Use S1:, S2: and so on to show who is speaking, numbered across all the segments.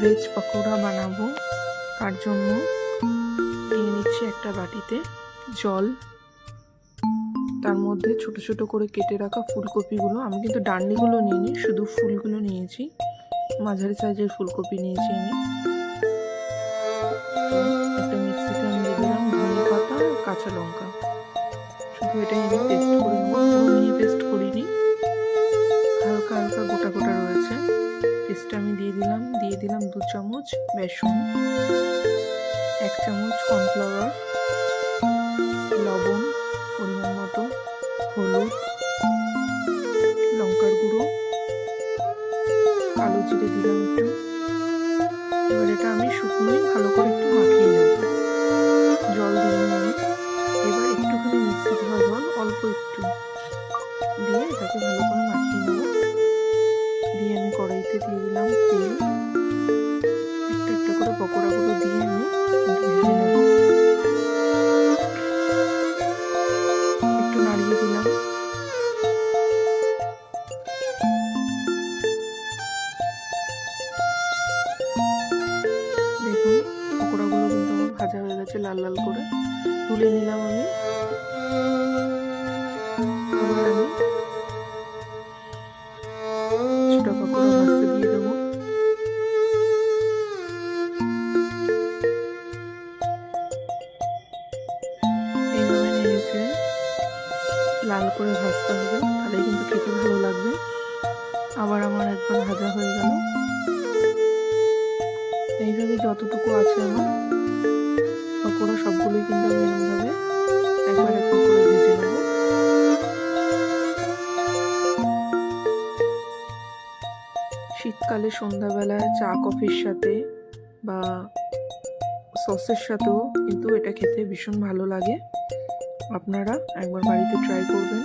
S1: Veg pakora বানাবো। তার জন্য নিয়ে নিচ্ছি একটা বাটিতে জল, তার মধ্যে ছোট ছোট করে কেটে রাখা ফুলকপিগুলো, আমি কিন্তু ডান্ডিগুলো নিইনি, শুধু ফুলগুলো নিয়েছি, মাঝারি সাইজের ফুলকপি নিয়েছি আমি। একটা মিক্সিতে আমি দিয়ে দিলাম ধনে পাতা আর কাঁচা লঙ্কা, শুধু এটাই আমি পেস্ট করে নেবো, পুরো মিহি পেস্ট করিনি, হালকা হালকা গোটা গোটা রয়েছে। পেস্টটা আমি দিয়ে দিলাম 2 চামচ বেসন, 1 চামচ কর্নফ্লাওয়ার, লবণ পরিমাণ মতো, হলুদ, লঙ্কার গুঁড়ো, কালো জিরে দিলাম একটু। এবার এটা আমি শুকনোই ভালো করে একটু মাখিয়ে নেব, জল দিলাম আমি। এবার একটুখানি মিক্সি ধোয়া জল অল্প একটু দিয়ে এটাকে ভালো করে মাখিয়ে নেব। দিয়ে আমি কড়াইতে দিয়ে দিলাম তেল, একটা একটা করে পকোড়াগুলো দিয়ে আমি ভেজে নেব। একটু নাড়িয়ে দিলাম। দেখুন পকোড়াগুলো কিন্তু আমার ভাজা হয়ে গেছে লাল লাল করে, তুলে নিলাম আমি। এবার আমি ছোটা পকোড়া ভাজতে দিয়ে দেবো। এইভাবে নেড়েছে লাল করে ভাজতে হবে, তাহলে কিন্তু খেতে ভালো লাগবে। আবার আমার একবার ভাজা হয়ে গেল। এইভাবে যতটুকু আছে আমার পকোড়া সবগুলোই কিন্তু আমি এরকমভাবে একবার একবার করে ভেজে নেব। শীতকালে সন্ধ্যাবেলায় চা কফির সাথে বা সসের সাথেও কিন্তু এটা খেতে ভীষণ ভালো লাগে। আপনারা একবার বাড়িতে ট্রাই করবেন,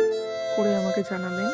S1: করে আমাকে জানাবেন।